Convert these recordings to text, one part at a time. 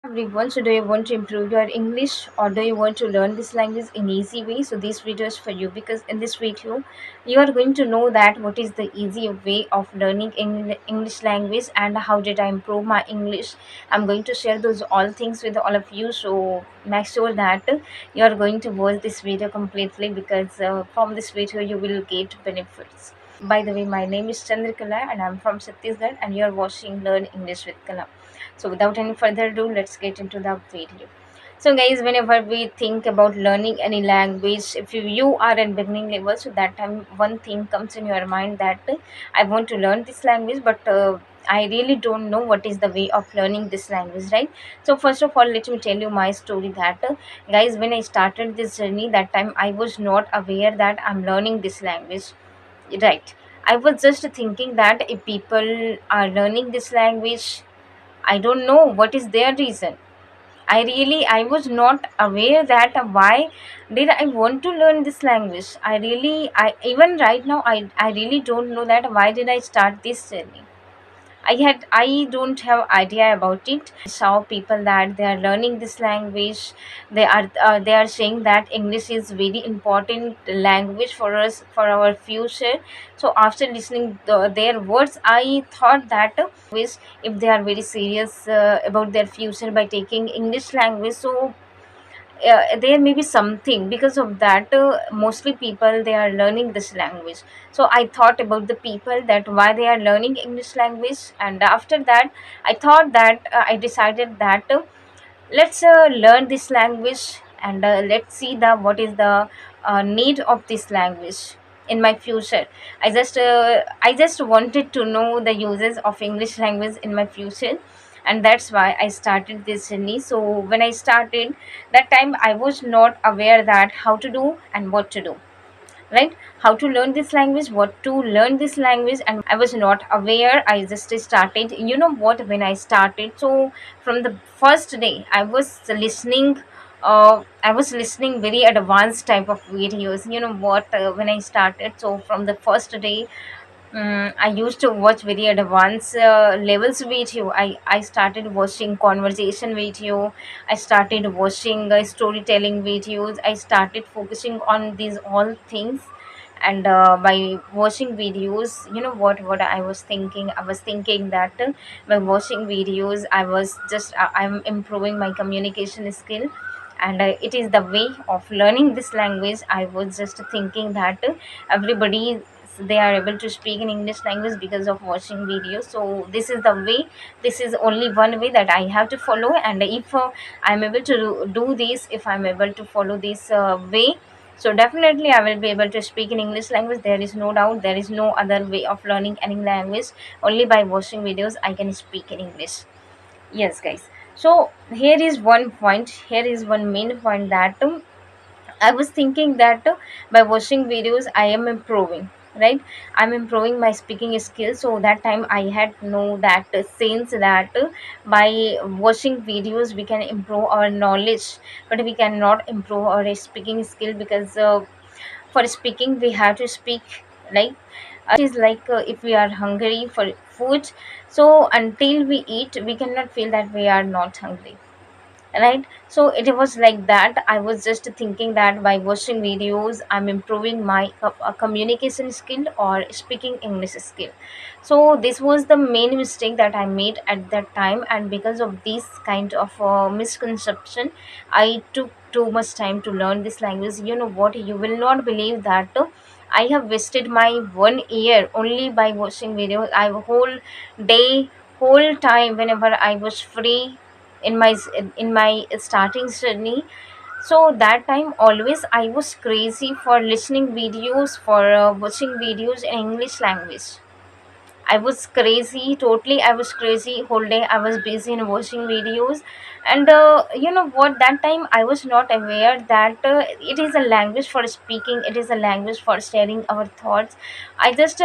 Everyone, so do you want to improve your English or do you want to learn this language in easy way? So this video is for you because in this video you are going to know that what is the easy way of learning English language and how did I improve my English. I'm going to share those all things with all of you, so make sure that you are going to watch this video completely because from this video you will get benefits. By the way, my name is Chandrakala and I'm from Chhattisgarh and you are watching Learn English with Kala. So without any further ado, let's get into the video. So guys, whenever we think about learning any language, if you are at beginning level, so that time one thing comes in your mind that I want to learn this language, but I really don't know what is the way of learning this language, right? So first of all, let me tell you my story that guys, when I started this journey, that time I was not aware that I'm learning this language, right? I was just thinking that if people are learning this language, I don't know what is their reason. I was not aware that why did I want to learn this language. I even right now I really don't know that why did I start this journey. I don't have idea about it. I saw people that they are learning this language. They are saying that English is very important language for us for our future. So after listening their words, I thought that if they are very serious about their future by taking English language, so there may be something because of that mostly people they are learning this language. So I thought about the people that why they are learning English language, and after that I thought that I decided that let's learn this language, and let's see the what is the need of this language in my future. I just wanted to know the uses of English language in my future, and that's why I started this journey. So when I started that time, I was not aware that how to do and what to do, right? How to learn this language, what to learn this language, and I was not aware. I just started, you know what, when I started, so from the first day I was listening very advanced type of videos, you know what, when I started. So from the first day, I used to watch very advanced levels video. I started watching conversation video. I started watching storytelling videos. I started focusing on these all things. And by watching videos, you know what I was thinking? I was thinking that by watching videos, I'm improving my communication skill. And it is the way of learning this language. I was just thinking that everybody they are able to speak in English language because of watching videos. So this is the way, this is only one way that I have to follow. And if I'm able to do this, if I'm able to follow this way, so definitely I will be able to speak in English language. There is no doubt, there is no other way of learning any language. Only by watching videos I can speak in English. Yes guys, so here is one point, here is one main point that I was thinking that by watching videos, I am improving, right? I'm improving my speaking skills. So that time I had know that since that by watching videos we can improve our knowledge, but we cannot improve our speaking skill because for speaking we have to speak, like it is like if we are hungry for food, so until we eat, we cannot feel that we are not hungry, right? So it was like that. I was just thinking that by watching videos I'm improving my communication skill or speaking English skill. So this was the main mistake that I made at that time, and because of this kind of misconception, I took too much time to learn this language. You know what, you will not believe that I have wasted my 1 year only by watching videos. I whole day, whole time, whenever I was free in my starting journey. So that time always I was crazy for listening videos, for watching videos in English language. I was crazy, totally. I was crazy. Whole day I was busy in watching videos, and you know what? That time I was not aware that it is a language for speaking. It is a language for sharing our thoughts. I just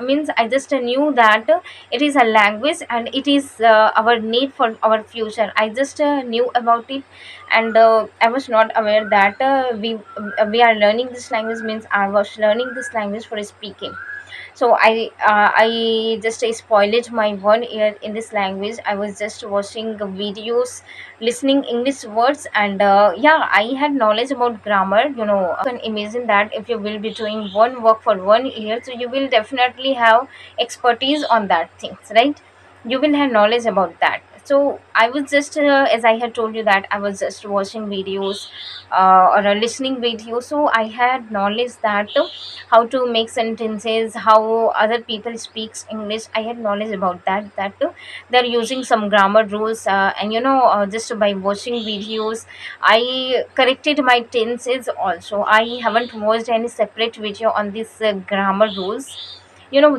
means I just knew that it is a language and it is our need for our future. I just knew about it, and I was not aware that we are learning this language means I was learning this language for speaking. So I just spoiled my 1 year in this language. I was just watching videos, listening English words, and yeah, I had knowledge about grammar. Can imagine that if you will be doing one work for 1 year, so you will definitely have expertise on that things, right? You will have knowledge about that. So I was just as I had told you that I was just watching videos or listening videos, so I had knowledge that how to make sentences, how other people speaks English. I had knowledge about that they're using some grammar rules, and just by watching videos I corrected my tenses also. I haven't watched any separate video on this grammar rules.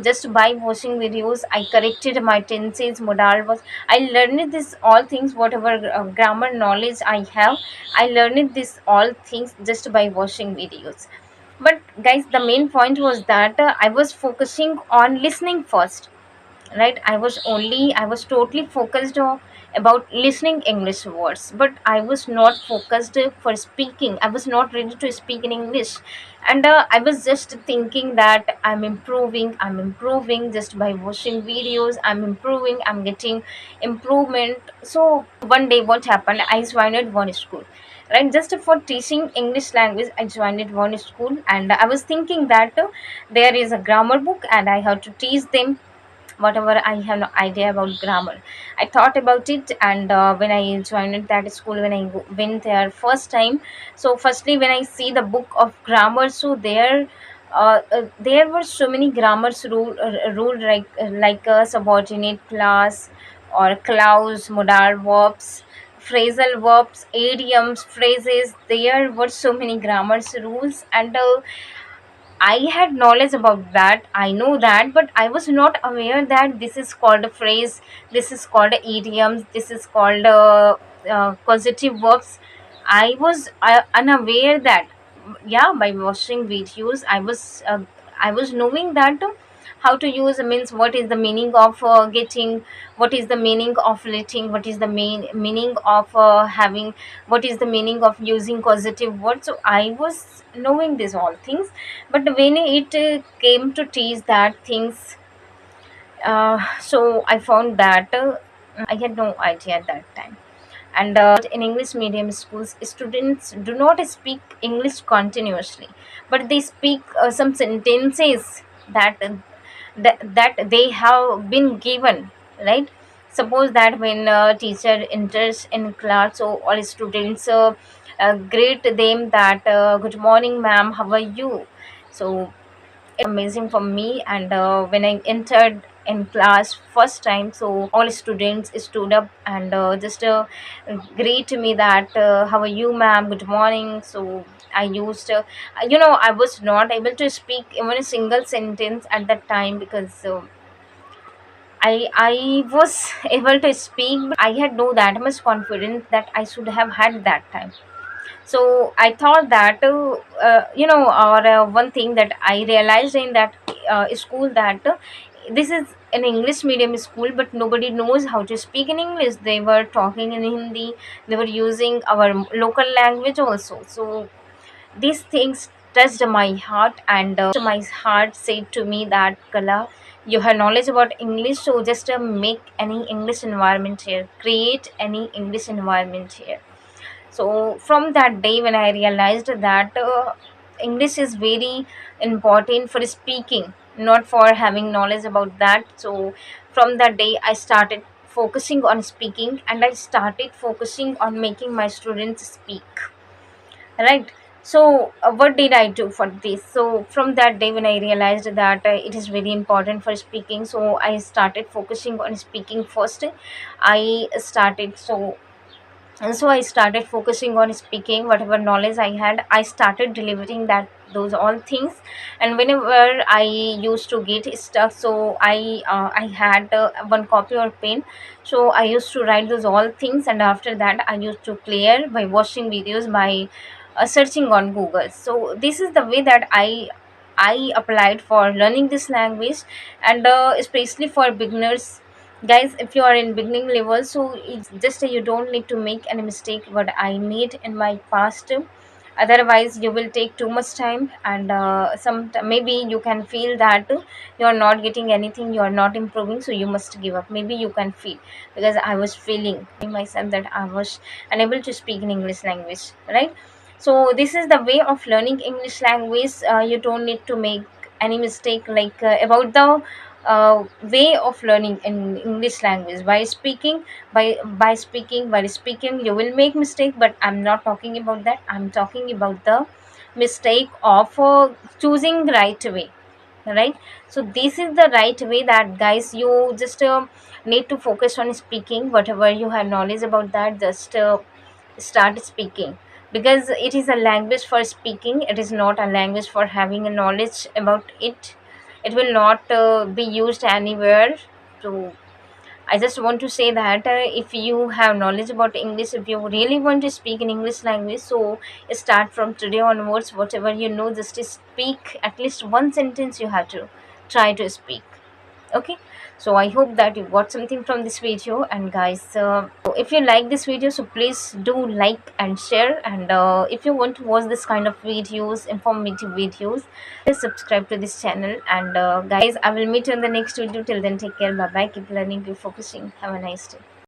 Just by watching videos I corrected my tenses, modal was. I learned this all things, whatever grammar knowledge I have. I learned this all things just by watching videos. But guys, the main point was that I was focusing on listening first, right? I was totally focused on about listening English words, but I was not focused for speaking. I was not ready to speak in English. And I was just thinking that I'm improving just by watching videos. I'm improving, I'm getting improvement. So one day what happened, I joined one school, right? Just for teaching English language I joined one school, and I was thinking that there is a grammar book and I have to teach them whatever I have no idea about grammar. I thought about it, and when I joined that school, when I went there first time, so firstly when I see the book of grammar, so there were so many grammars rule like subordinate class or clause, modal verbs, phrasal verbs, idioms, phrases. There were so many grammars rules, and I had knowledge about that. I know that, but I was not aware that this is called a phrase, this is called a idioms, this is called causative verbs. I was unaware that. Yeah, by watching videos, I was knowing that how to use means what is the meaning of getting, what is the meaning of letting, what is the meaning of having, what is the meaning of using causative words. So I was knowing these all things, but when it came to teach that things, so I found that I had no idea at that time. And in English medium schools, students do not speak English continuously, but they speak some sentences that they have been given, right? Suppose that when a teacher enters in class, so all students greet them that good morning ma'am, how are you? So amazing for me. And when I entered in class first time, so all students stood up and just greet me that how are you ma'am, good morning. So I used I was not able to speak even a single sentence at that time, because I was able to speak, but I had no that much confidence that I should have had that time. So I thought that or one thing that I realized in that school, that this is an English medium school, but nobody knows how to speak in English. They were talking in Hindi, they were using our local language also. So these things touched my heart, and my heart said to me that Kala, you have knowledge about English, so just make any English environment here, create any English environment here. So from that day when I realized that English is very important for speaking, not for having knowledge about that. So from that day I started focusing on speaking, and I started focusing on making my students speak, right? So what did I do for this? So from that day when I realized that it is very important for speaking, so I started focusing on speaking first. I started so and so I started focusing on speaking whatever knowledge I had. I started delivering that those all things. And whenever I used to get stuck, so I had one copy or pen, so I used to write those all things, and after that I used to clear by watching videos, by searching on Google. So this is the way that I applied for learning this language. And especially for beginners, guys, if you are in beginning level, so it's just you don't need to make any mistake what I made in my past. Otherwise you will take too much time, and maybe you can feel that you are not getting anything, you are not improving, so you must give up. Maybe you can feel, because I was feeling myself that I was unable to speak in English language, right? So this is the way of learning English language. You don't need to make any mistake, like about the way of learning in English language. By speaking you will make mistake, but I'm not talking about that. I'm talking about the mistake of choosing right way, right? So this is the right way, that guys, you just need to focus on speaking. Whatever you have knowledge about that, just start speaking, because it is a language for speaking. It is not a language for having a knowledge about it. It will not be used anywhere. So I just want to say that if you have knowledge about English, if you really want to speak in English language, so start from today onwards. Whatever you know, just to speak at least one sentence. You have to try to speak. Okay, so I hope that you got something from this video. And guys, if you like this video, so please do like and share. And if you want to watch this kind of videos, informative videos, please subscribe to this channel. And guys, I will meet you in the next video. Till then, take care. Bye bye. Keep learning, keep focusing. Have a nice day.